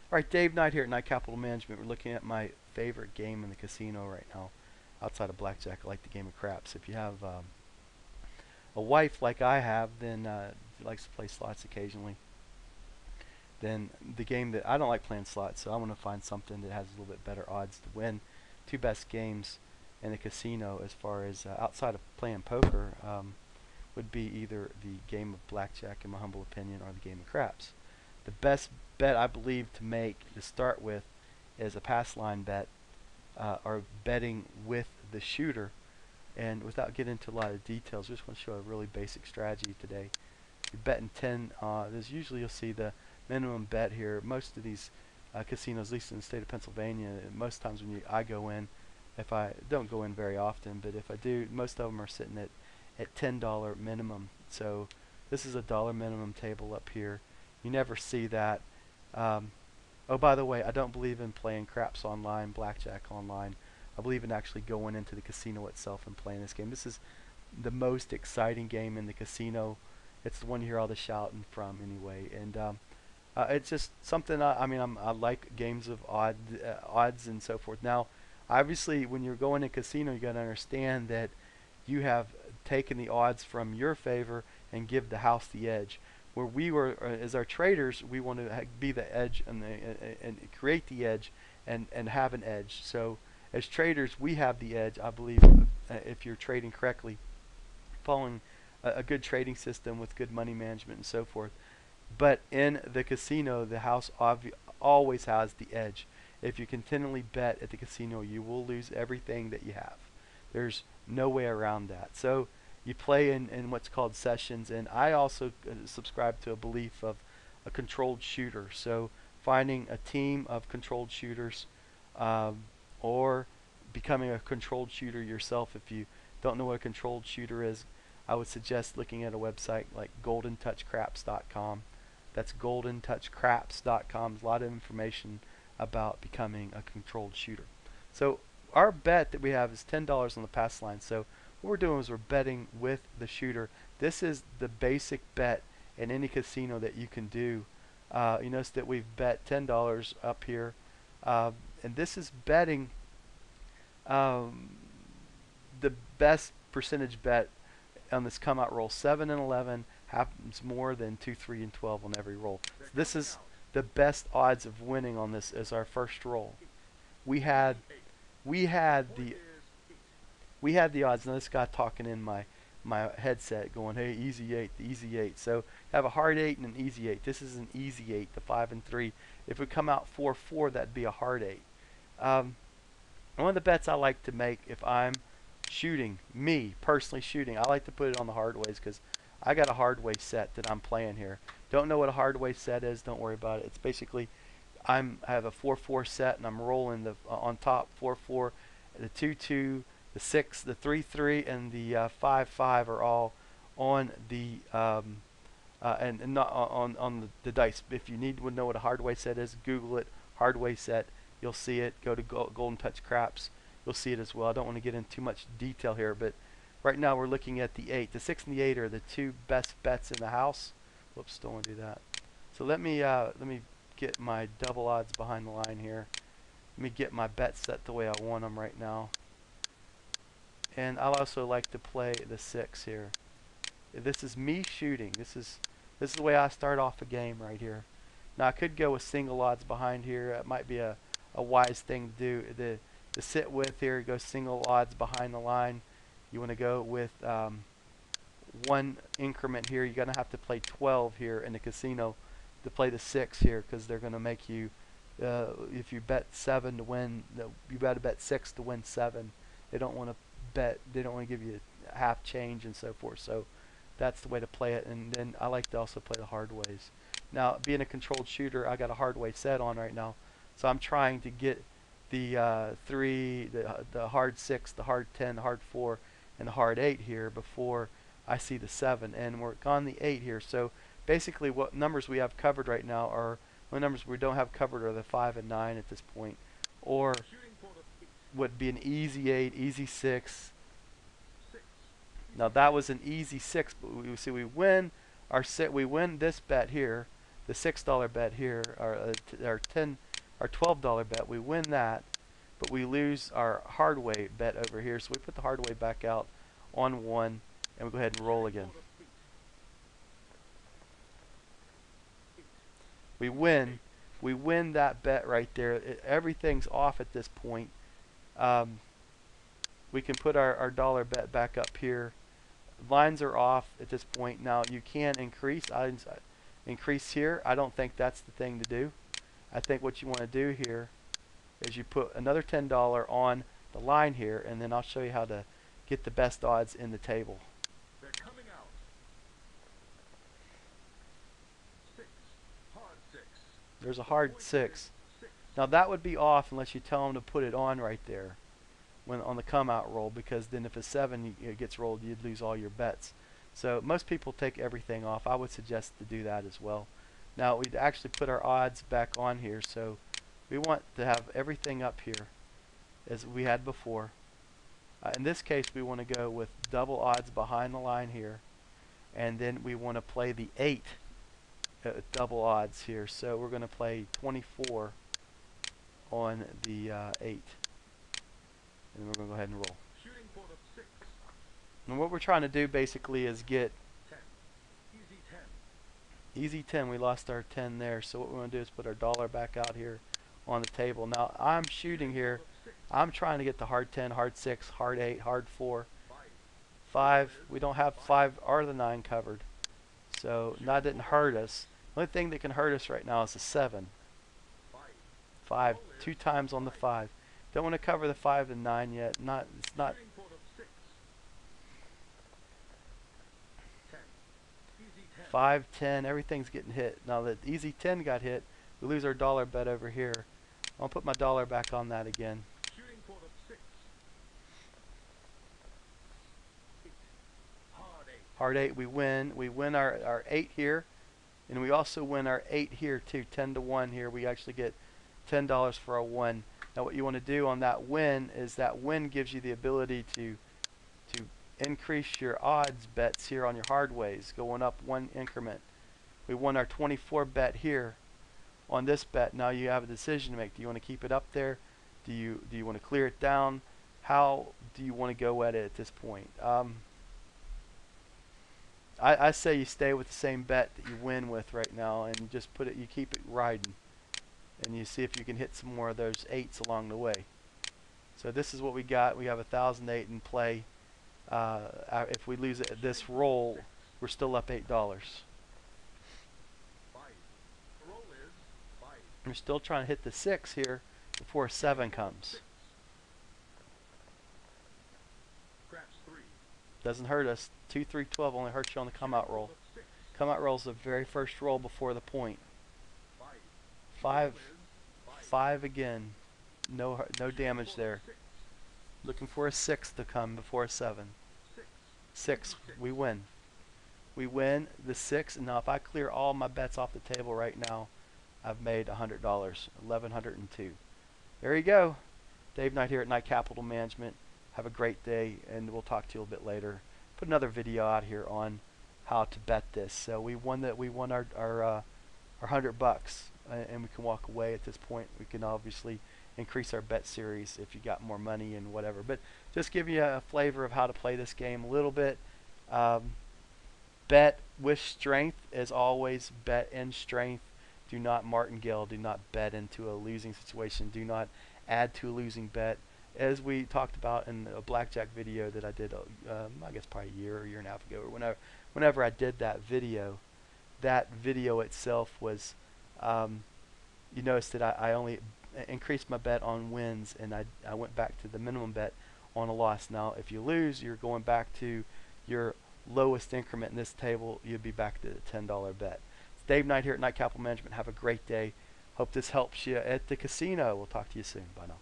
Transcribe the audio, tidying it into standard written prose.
Alright, Dave Knight here at Knight Capital Management. We're looking at my favorite game in the casino right now. Outside of blackjack, I like the game of craps. If you have a wife like I have, then who likes to play slots occasionally, then the game that I don't like playing slots, so I want to find something that has a little bit better odds to win. Two best games in the casino as far as outside of playing poker would be either the game of blackjack, in my humble opinion, or the game of craps. The best bet I believe to make to start with is a pass line bet, or betting with the shooter. And without getting into a lot of details, I just want to show a really basic strategy today. You're betting 10. There's usually you'll see the minimum bet here. Most of these casinos, at least in the state of Pennsylvania, most times when I go in, if I don't go in very often, but if I do, most of them are sitting at $10 minimum. So this is a dollar minimum table up here. You never see that. Oh, by the way, I don't believe in playing craps online, blackjack online. I believe in actually going into the casino itself and playing this game. This is the most exciting game in the casino. It's the one you hear all the shouting from anyway. And it's just something, I like games of odds and so forth. Now, obviously, when you're going to casino, you got to understand that you have taken the odds from your favor and give the house the edge. Where we were, as our traders, we want to be the edge and create the edge and have an edge. So as traders, we have the edge, I believe, if you're trading correctly, following a good trading system with good money management and so forth. But in the casino, the house always has the edge. If you continually bet at the casino, you will lose everything that you have. There's no way around that. So you play in what's called sessions, and I also subscribe to a belief of a controlled shooter. So finding a team of controlled shooters, or becoming a controlled shooter yourself. If you don't know what a controlled shooter is, I would suggest looking at a website like goldentouchcraps.com. That's goldentouchcraps.com. There's a lot of information about becoming a controlled shooter. So our bet that we have is $10 on the pass line. So what we're doing is we're betting with the shooter. This is the basic bet in any casino that you can do. You notice that we've bet $10 up here, and this is betting um, the best percentage bet on this come out roll. 7 and 11 happens more than 2, 3, and 12 on every roll. So this is the best odds of winning on this as our first roll. We had we had the we had the odds. Now this guy talking in my headset going, hey, easy 8, the easy 8. So have a hard 8 and an easy 8. This is an easy 8, the 5 and 3. If we come out 4-4, that'd be a hard 8. One of the bets I like to make if I'm shooting, me personally shooting, I like to put it on the hard ways because I got a hard way set that I'm playing here. Don't know what a hard way set is, don't worry about it. It's basically I have a 4-4 set and I'm rolling the on top 4-4, the 2-2, the 6, the 3-3, and the 5-5 are all on the and not on the dice. If you need to know what a hard way set is, Google it, hard way set. You'll see it. Go to Golden Touch Craps. You'll see it as well. I don't want to get into too much detail here, but right now we're looking at the 8. The 6 and the 8 are the two best bets in the house. Whoops, don't want to do that. So let me get my double odds behind the line here. Let me get my bets set the way I want them right now. And I'll also like to play the 6 here. This is me shooting. This is the way I start off a game right here. Now I could go with single odds behind here. It might be a wise thing to do. To sit with here, go single odds behind the line. You want to go with one increment here. You're going to have to play 12 here in the casino to play the 6 here because they're going to make you, if you bet 7 to win, you got to bet 6 to win 7. They don't want to they don't want to give you half change and so forth. So that's the way to play it. And then I like to also play the hard ways. Now, being a controlled shooter, I got a hard way set on right now. So I'm trying to get the 3, the hard 6, the hard 10, the hard 4, and the hard 8 here before I see the 7. And we're on the 8 here. So basically what numbers we have covered right now are, the numbers we don't have covered are the 5 and 9 at this point. Or would be an easy 8, easy 6. Now that was an easy 6, but we see we win our we win this bet here. the $6 bet here, our $12 bet, we win that, but we lose our hardway bet over here. So we put the hardway back out on 1, and we go ahead and roll again. We win. We win that bet right there. Everything's off at this point. We can put our dollar bet back up here. Lines are off at this point. Now you can increase here. I don't think that's the thing to do. I think what you want to do here is you put another $10 on the line here, and then I'll show you how to get the best odds in the table. They're coming out. 6. Hard 6. There's a hard 6. Now that would be off unless you tell them to put it on right there when on the come out roll, because then if a 7 it gets rolled, you'd lose all your bets. So most people take everything off. I would suggest to do that as well. Now we'd actually put our odds back on here, so we want to have everything up here as we had before. In this case, we want to go with double odds behind the line here, and then we want to play the 8 double odds here. So we're going to play 24 on the 8, and we're going to go ahead and roll. Shooting for the 6. And what we're trying to do basically is get 10. Easy 10. easy 10. We lost our 10 there, so what we want to do is put our dollar back out here on the table. Now I'm shooting here. I'm trying to get the hard 10, hard 6, hard 8, hard 4, 5. We don't have 5 or the 9 covered, so that didn't hurt us. The only thing that can hurt us right now is the 7. 5, 2 times on the 5. Don't want to cover the 5 and 9 yet. It's not. 5, 10, everything's getting hit. Now that easy 10 got hit, we lose our dollar bet over here. I'll put my dollar back on that again. Shooting for the 6. Hard 8, we win. We win our 8 here, and we also win our 8 here too. 10 to 1 here. We actually get $10 for a 1. Now what you want to do on that win is that win gives you the ability to increase your odds bets here on your hard ways, going up 1 increment. We won our 24 bet here on this bet. Now you have a decision to make. Do you want to keep it up there? Do you want to clear it down? How do you want to go at it at this point? I say you stay with the same bet that you win with right now, and you just put it. You keep it riding, and you see if you can hit some more of those 8s along the way. So this is what we got. We have 1,008 in play. If we lose it, this roll, we're still up $8. We're still trying to hit the 6 here before 7 comes. Doesn't hurt us. 2, 3, 12 only hurts you on the come out roll. Come out roll is the very first roll before the point. 5 again. No damage there. Looking for a 6 to come before a 7. 6, we win. We win the 6, and now if I clear all my bets off the table right now, I've made $100, $1,102. There you go. Dave Knight here at Knight Capital Management. Have a great day, and we'll talk to you a little bit later. Put another video out here on how to bet this. So we won our $100, and we can walk away at this point. We can obviously increase our bet series if you got more money and whatever. But just give you a flavor of how to play this game a little bit. Bet with strength, as always. Bet in strength. Do not martingale. Do not bet into a losing situation. Do not add to a losing bet. As we talked about in a blackjack video that I did, I guess probably a year and a half ago, or whenever I did that video itself was, you notice that I only increased my bet on wins, and I went back to the minimum bet on a loss. Now, if you lose, you're going back to your lowest increment in this table. You'd be back to the $10 bet. It's Dave Knight here at Knight Capital Management. Have a great day. Hope this helps you at the casino. We'll talk to you soon. Bye now.